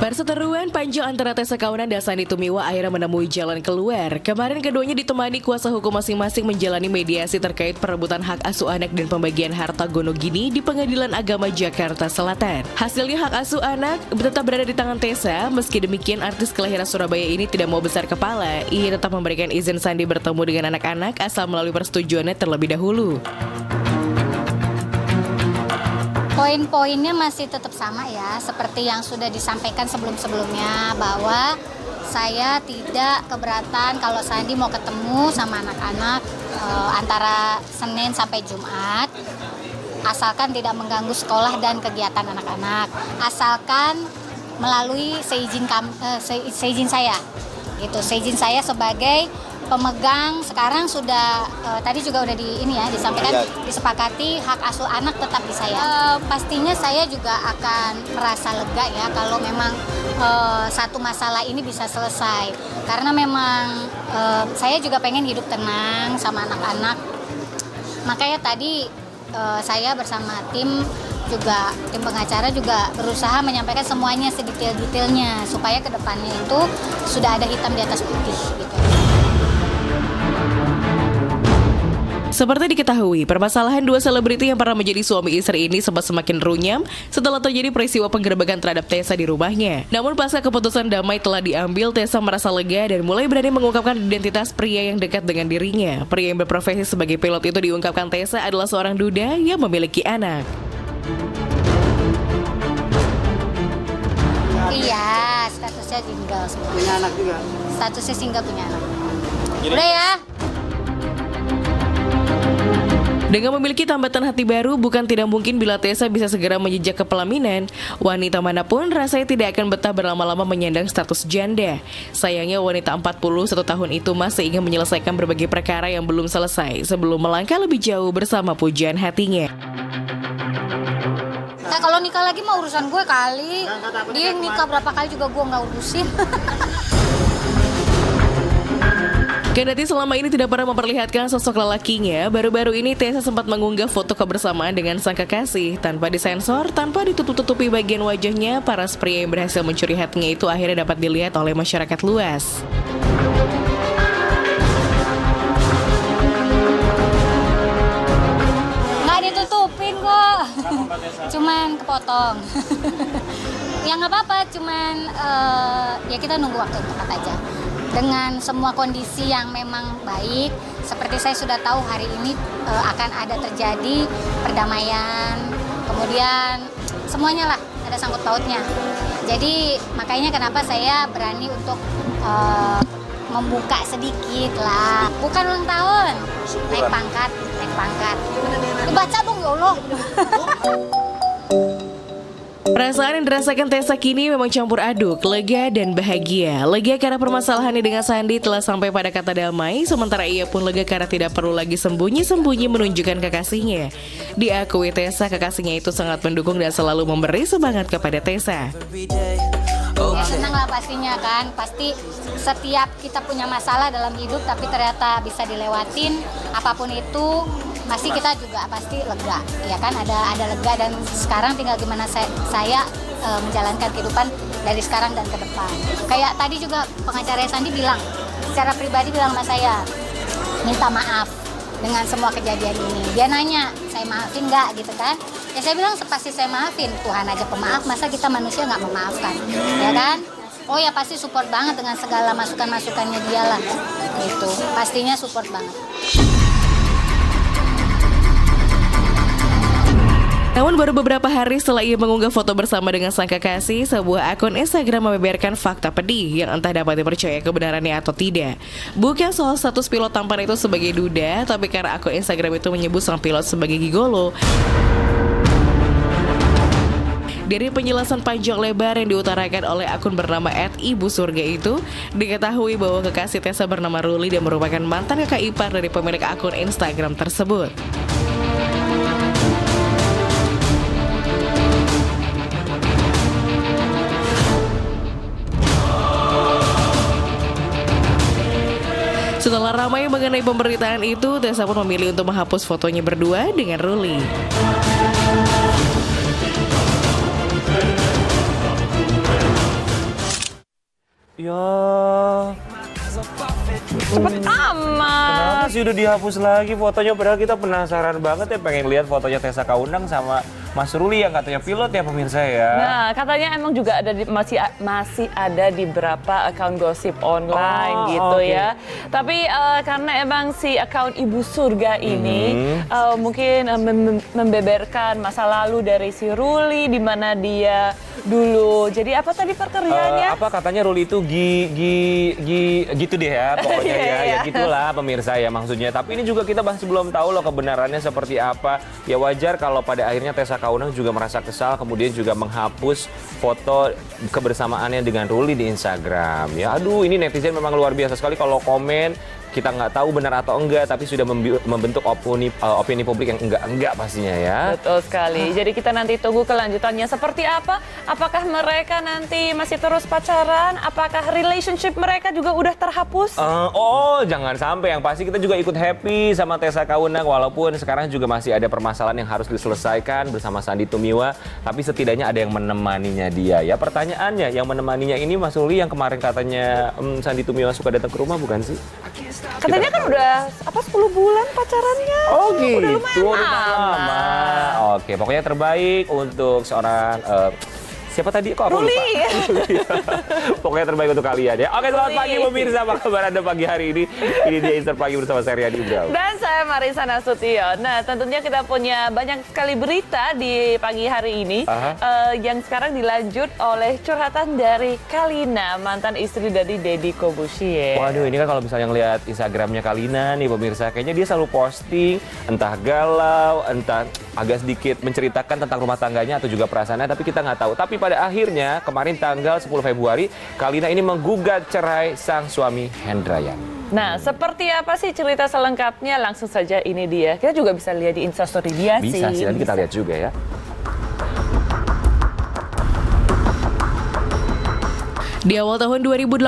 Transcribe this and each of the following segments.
Perseteruan panjang antara Tessa Kaunang dan Sandy Tumiwa akhirnya menemui jalan keluar. Kemarin keduanya ditemani kuasa hukum masing-masing menjalani mediasi terkait perebutan hak asuh anak dan pembagian harta gonogini di Pengadilan Agama Jakarta Selatan. Hasilnya hak asuh anak tetap berada di tangan Tessa. Meski demikian, artis kelahiran Surabaya ini tidak mau besar kepala. Ia tetap memberikan izin Sandy bertemu dengan anak-anak asal melalui persetujuannya terlebih dahulu. Poin-poinnya masih tetap sama ya, seperti yang sudah disampaikan sebelum-sebelumnya, bahwa saya tidak keberatan kalau Sandy mau ketemu sama anak-anak antara Senin sampai Jumat, asalkan tidak mengganggu sekolah dan kegiatan anak-anak, asalkan melalui seizin saya, gitu. Seizin saya sebagai pemegang sekarang sudah tadi juga udah disampaikan disepakati hak asuh anak tetap di saya. Pastinya saya juga akan merasa lega ya kalau memang satu masalah ini bisa selesai, karena memang saya juga pengen hidup tenang sama anak-anak. Makanya tadi saya bersama tim pengacara juga berusaha menyampaikan semuanya sedetail-detailnya supaya kedepannya itu sudah ada hitam di atas putih gitu. Seperti diketahui, permasalahan dua selebriti yang pernah menjadi suami istri ini sempat semakin runyam setelah terjadi peristiwa penggerebekan terhadap Tessa di rumahnya. Namun pasca keputusan damai telah diambil, Tessa merasa lega dan mulai berani mengungkapkan identitas pria yang dekat dengan dirinya. Pria yang berprofesi sebagai pilot itu diungkapkan Tessa adalah seorang duda yang memiliki anak. Iya, statusnya single semua. Punya anak juga? Statusnya single, punya anak. Udah ya. Dengan memiliki tambatan hati baru, bukan tidak mungkin bila Tessa bisa segera menjejak ke pelaminan. Wanita manapun rasanya tidak akan betah berlama-lama menyandang status janda. Sayangnya wanita 41 tahun itu masih ingin menyelesaikan berbagai perkara yang belum selesai sebelum melangkah lebih jauh bersama pujaan hatinya. Nah, kalau nikah lagi mah urusan gue kali. Dia nikah berapa kali juga gue nggak urusin. Kendati selama ini tidak pernah memperlihatkan sosok lelakinya, baru-baru ini Tessa sempat mengunggah foto kebersamaan dengan sang kekasih. Tanpa disensor, tanpa ditutup-tutupi bagian wajahnya, paras pria yang berhasil mencuri hatinya itu akhirnya dapat dilihat oleh masyarakat luas. Nggak ditutupin kok, cuman kepotong. Ya nggak apa-apa, cuman ya kita nunggu waktu yang tepat aja. Dengan semua kondisi yang memang baik, seperti saya sudah tahu hari ini akan ada terjadi perdamaian, kemudian semuanya lah ada sangkut pautnya. Jadi makanya kenapa saya berani untuk membuka sedikit lah. Bukan ulang tahun, naik pangkat. Dibaca dong ya Allah. Perasaan yang dirasakan Tessa kini memang campur aduk, lega dan bahagia. Lega karena permasalahannya dengan Sandy telah sampai pada kata damai, sementara ia pun lega karena tidak perlu lagi sembunyi-sembunyi menunjukkan kekasihnya. Diakui Tessa, kekasihnya itu sangat mendukung dan selalu memberi semangat kepada Tessa. Ya senang lah pastinya kan, pasti setiap kita punya masalah dalam hidup tapi ternyata bisa dilewatin, apapun itu pasti kita juga pasti lega, ya kan, ada lega. Dan sekarang tinggal gimana saya menjalankan kehidupan dari sekarang dan ke depan. Kayak tadi juga pengacara Sandy bilang, secara pribadi bilang sama saya, minta maaf dengan semua kejadian ini. Dia nanya, saya maafin nggak gitu kan? Ya saya bilang pasti saya maafin, Tuhan aja pemaaf, masa kita manusia nggak memaafkan, ya kan? Oh ya pasti support banget dengan segala masukan-masukannya dia lah, gitu. Pastinya support banget. Namun baru beberapa hari setelah ia mengunggah foto bersama dengan sang kekasih, sebuah akun Instagram membeberkan fakta pedih yang entah dapat dipercaya kebenarannya atau tidak. Bukan soal status pilot tampan itu sebagai duda, tapi karena akun Instagram itu menyebut sang pilot sebagai gigolo. Dari penjelasan panjang lebar yang diutarakan oleh akun bernama @ibusurga itu, diketahui bahwa kekasih Tessa bernama Ruli dan merupakan mantan kakak ipar dari pemilik akun Instagram tersebut. Setelah ramai mengenai pemberitaan itu, Tessa pun memilih untuk menghapus fotonya berdua dengan Ruli. Ya. Cepet amat. Kenapa sih udah dihapus lagi fotonya? Padahal kita penasaran banget ya pengen lihat fotonya Tessa Kaunang sama Mas Ruli yang katanya pilot ya pemirsa ya. Nah, katanya emang juga ada masih ada di beberapa akun gosip online gitu okay. ya. Tapi karena emang si akun Ibu Surga ini mungkin membeberkan masa lalu dari si Ruli, di mana dia dulu. Jadi apa tadi perkeraannya? Apa katanya Ruli itu gitu deh ya pokoknya ya gitulah pemirsa ya maksudnya. Tapi ini juga kita masih belum tahu loh kebenarannya seperti apa. Ya wajar kalau pada akhirnya Tessa Kaunang juga merasa kesal, kemudian juga menghapus foto kebersamaannya dengan Ruli di Instagram. Ya aduh, ini netizen memang luar biasa sekali kalau komen. Kita nggak tahu benar atau enggak, tapi sudah membentuk opini publik yang enggak pastinya ya. Betul sekali. Jadi kita nanti tunggu kelanjutannya seperti apa. Apakah mereka nanti masih terus pacaran? Apakah relationship mereka juga udah terhapus? Jangan sampai. Yang pasti kita juga ikut happy sama Tessa Kaunang. Walaupun sekarang juga masih ada permasalahan yang harus diselesaikan bersama Sandy Tumiwa. Tapi setidaknya ada yang menemaninya dia. Ya pertanyaannya, yang menemaninya ini Mas Ruli yang kemarin katanya Sandy Tumiwa suka datang ke rumah bukan sih? Katanya kan udah 10 bulan pacarannya. Oh gitu. Udah lumayan lama. Oke, pokoknya terbaik untuk seorang siapa tadi? Kok aku lupa? Pokoknya terbaik untuk kalian ya. Oke, selamat pagi pemirsa. Apa kabar Anda pagi hari ini? Ini dia Insert Pagi bersama saya Rian Ibrahim. Dan saya Marisa Nasution. Nah, tentunya kita punya banyak sekali berita di pagi hari ini. Yang sekarang dilanjut oleh curhatan dari Kalina, mantan istri dari Deddy Corbuzier. Waduh, ini kan kalau misalnya ngeliat Instagramnya Kalina nih pemirsa, kayaknya dia selalu posting entah galau, entah agak sedikit menceritakan tentang rumah tangganya atau juga perasaannya, tapi kita nggak tahu. Tapi pada akhirnya kemarin tanggal 10 Februari, Kalina ini menggugat cerai sang suami Hendrayan. Nah, seperti apa sih cerita selengkapnya? Langsung saja ini dia. Kita juga bisa lihat di Instastory dia sih. Bisa sih, nanti kita lihat juga ya. Di awal tahun 2018,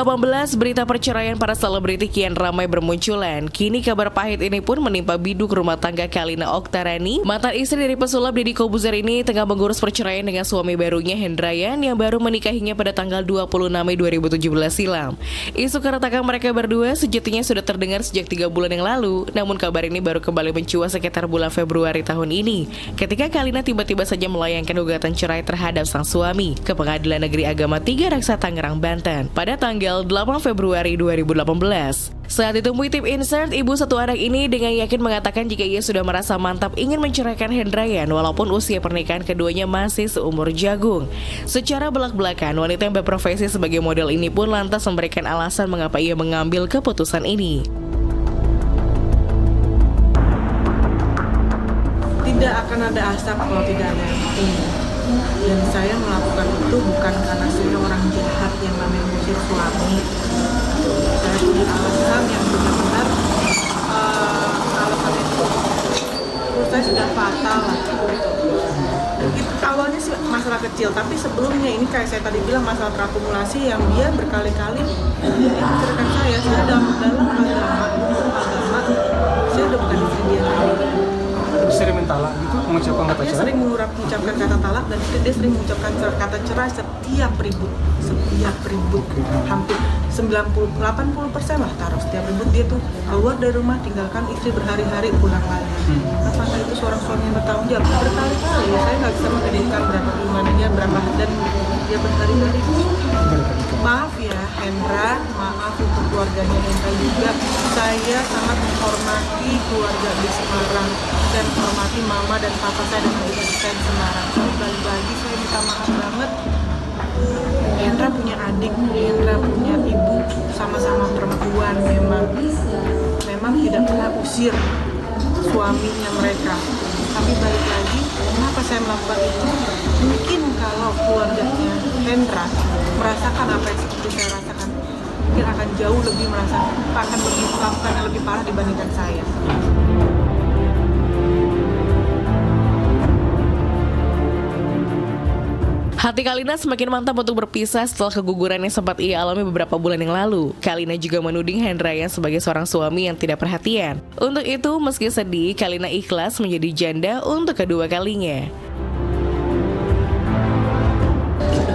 berita perceraian para selebriti kian ramai bermunculan. Kini kabar pahit ini pun menimpa biduk rumah tangga Kalina Oktarani. Mantan istri dari pesulap Deddy Corbuzier ini tengah mengurus perceraian dengan suami barunya Hendrayan yang baru menikahinya pada tanggal 26 Mei 2017 silam. Isu keretakan mereka berdua sejatinya sudah terdengar sejak 3 bulan yang lalu. Namun kabar ini baru kembali mencuat sekitar bulan Februari tahun ini, ketika Kalina tiba-tiba saja melayangkan gugatan cerai terhadap sang suami ke Pengadilan Negeri Agama 3 Raksa Tangerang, Banten pada tanggal 8 Februari 2018. Saat ditemui tim Insert, ibu satu anak ini dengan yakin mengatakan jika ia sudah merasa mantap ingin menceraikan Hendrayan walaupun usia pernikahan keduanya masih seumur jagung. Secara belak-belakan, wanita yang berprofesi sebagai model ini pun lantas memberikan alasan mengapa ia mengambil keputusan ini. Tidak akan ada asap kalau tidak ada api. Dan saya melakukan itu bukan karena saya orang jahat yang namanya mengusir suami. Saya punya alasan yang benar-benar alasan itu menurut saya sudah fatal lah. Dan itu awalnya sih masalah kecil, tapi sebelumnya ini kayak saya tadi bilang masalah terakumulasi yang dia berkali-kali menceritakan saya dalam agama saya udah bukan istri dia lagi. Sering mentalak gitu, mengucapkan kata cerai? Dia sering mengucapkan kata talak dan dia sering mengucapkan kata cerai setiap ribut. Hampir 90-80% lah taruh setiap ribut dia tuh keluar dari rumah tinggalkan istri berhari-hari pulang lagi. Apakah itu seorang suami yang bertanggung jawab? Berkali-kali ya, saya nggak bisa mengeditkan berapa bulannya berapa dan dia berhari-hari. Maaf ya Hendra, maaf untuk keluarganya Hendra juga. Saya sangat menghormati keluarga di Semarang. Saya menghormati mama dan papa saya dan adik saya di Semarang. Tapi balik lagi saya minta maaf banget. Hendra punya adik, Hendra punya ibu, sama-sama perempuan memang tidak pernah usir suaminya mereka. Tapi balik lagi, kenapa saya melakukan itu? Mungkin kalau keluarganya Hendra merasakan apa yang seperti saya rasakan, mungkin akan jauh lebih akan melakukan yang lebih parah dibandingkan saya. Hati Kalina semakin mantap untuk berpisah setelah keguguran yang sempat ia alami beberapa bulan yang lalu. Kalina juga menuding Hendrayan sebagai seorang suami yang tidak perhatian. Untuk itu, meski sedih, Kalina ikhlas menjadi janda untuk kedua kalinya.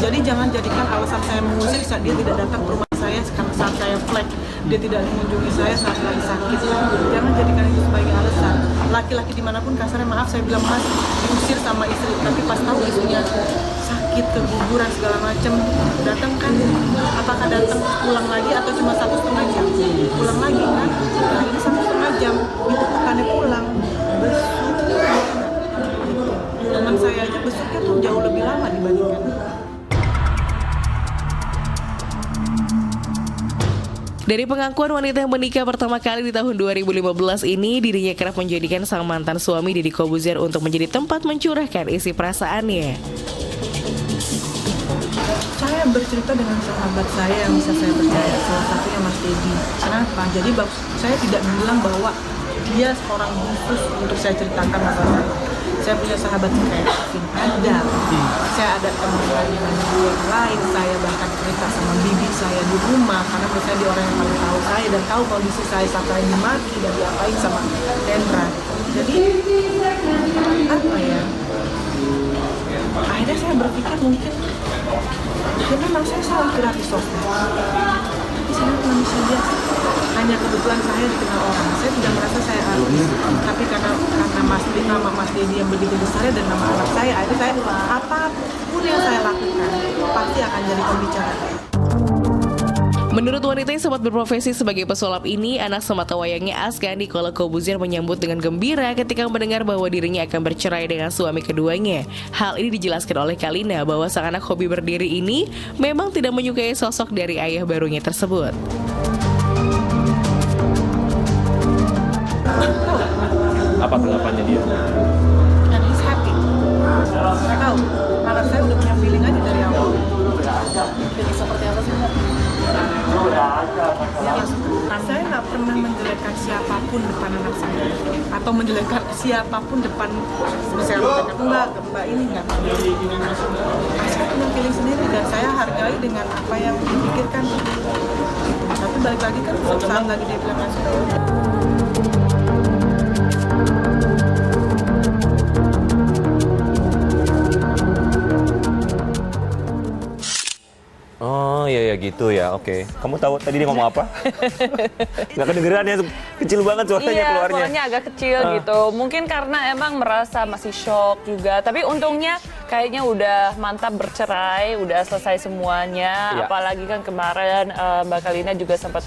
Jadi jangan jadikan alasan saya mengusir saat dia tidak datang ke rumah saya saat saya flek, dia tidak mengunjungi saya saat lagi sakit. Jangan jadikan itu sebagai alasan. Laki-laki dimanapun kasarnya, maaf saya bilang mas, diusir sama istri, tapi pas tahu istrinya sakit, keguguran segala macam, datang kan, apakah datang pulang lagi atau cuma 1,5 jam? Pulang lagi kan? Nah ini 1,5 jam, itu bukannya pulang, besuk. Teman saya aja besuknya tuh jauh lebih lama dibandingkan. Dari pengakuan wanita yang menikah pertama kali di tahun 2015 ini, dirinya kerap menjadikan sang mantan suami Deddy Corbuzier untuk menjadi tempat mencurahkan isi perasaannya. Saya bercerita dengan sahabat saya yang bisa saya percaya, salah satunya Mas Deddy. Kenapa? Jadi saya tidak bilang bahwa dia seorang khusus untuk saya ceritakan masalah saya punya sahabat kayak Kevin, ada. Saya ada teman yang lain, saya bahkan cerita sama bibi saya di rumah, karena menurut saya dia orang yang paling tahu saya dan tahu kondisi saya saat saya dimaki dan diapain sama Tendra. Jadi, apa ya, akhirnya saya berpikir mungkin memang saya salah gerak di sosmed, tapi saya manusia biasa. Hanya kebetulan saya dikenal orang, saya tidak merasa saya artis, tapi karena nama Mas Deddy yang begitu besar dan nama anak saya, akhirnya saya apapun yang saya lakukan pasti akan jadi pembicaraan. Menurut wanita yang sempat berprofesi sebagai pesulap ini, anak sematawayangnya Azkan Nicole Corbuzier menyambut dengan gembira ketika mendengar bahwa dirinya akan bercerai dengan suami keduanya. Hal ini dijelaskan oleh Kalina bahwa sang anak hobi berdiri ini memang tidak menyukai sosok dari ayah barunya tersebut. Apa tanggapannya dia? And he's happy. Saya tahu, anak saya udah punya feeling aja dari awal. Feeling seperti apa sih? Saya nggak pernah menjelekkan siapapun depan anak saya, atau menjelekkan siapapun depan misalnya enggak, mbak ini nggak pernah. Saya punya feeling sendiri dan saya hargai dengan apa yang dipikirkan. Tapi balik lagi kan saat lagi dia bilang nggak suka. Oh iya ya gitu ya, oke. Kamu tahu tadi dia ngomong apa? Nggak kedengeran ya, kecil banget suaranya keluarnya. Iya, suaranya agak kecil gitu. Mungkin karena emang merasa masih shock juga. Tapi untungnya kayaknya udah mantap bercerai, udah selesai semuanya. Ya. Apalagi kan kemarin Mbak Kalina juga sempat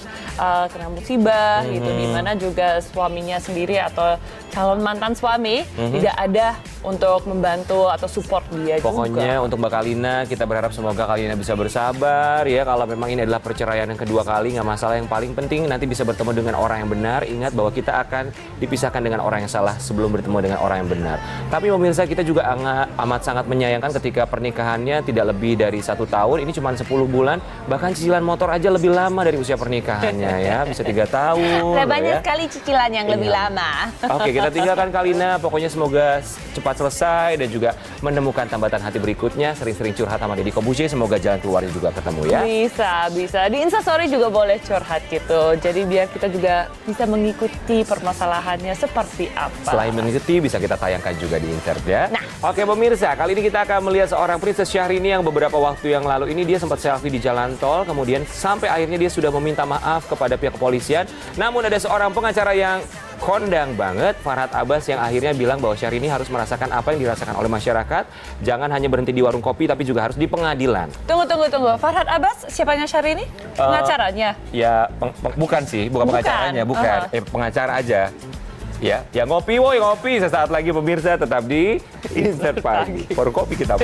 kena musibah gitu. Dimana juga suaminya sendiri atau calon mantan suami tidak ada untuk membantu atau support dia Pokoknya juga. untuk Mbak Kalina, kita berharap semoga Kalina bisa bersabar ya. Kalau memang ini adalah perceraian yang kedua kali, nggak masalah. Yang paling penting nanti bisa bertemu dengan orang yang benar. Ingat bahwa kita akan dipisahkan dengan orang yang salah sebelum bertemu dengan orang yang benar. Tapi pemirsa, kita juga amat sangat menyayangkan ketika pernikahannya tidak lebih dari 1 tahun. Ini cuma 10 bulan, bahkan cicilan motor aja lebih lama dari usia pernikahannya ya. Bisa 3 tahun. Ada banyak ya. sekali cicilan yang lebih Iya. lama. Oke, kita tinggalkan Kalina. Pokoknya semoga cepat selesai dan juga menemukan tambatan hati berikutnya. Sering-sering curhat sama Deddy Corbuzier. Semoga jalan keluarnya juga ketemu ya. Bisa. Di Instastory juga boleh curhat gitu. Jadi biar kita juga bisa mengikuti permasalahannya seperti apa. Selain mengikuti, bisa kita tayangkan juga di insert ya. Oke pemirsa, kali ini kita akan melihat seorang Princess Syahrini yang beberapa waktu yang lalu ini dia sempat selfie di jalan tol. Kemudian sampai akhirnya dia sudah meminta maaf kepada pihak kepolisian. Namun ada seorang pengacara yang kondang banget, Farhad Abbas, yang akhirnya bilang bahwa Syahrini harus merasakan apa yang dirasakan oleh masyarakat. Jangan hanya berhenti di warung kopi, tapi juga harus di pengadilan. Tunggu. Farhad Abbas, siapanya Syahrini? Pengacaranya? Ya, bukan sih, bukan pengacaranya, bukan. Pengacara aja. Ya ngopi, woi ngopi. Sesaat lagi pemirsa tetap di Insert Pagi. Warung kopi kita.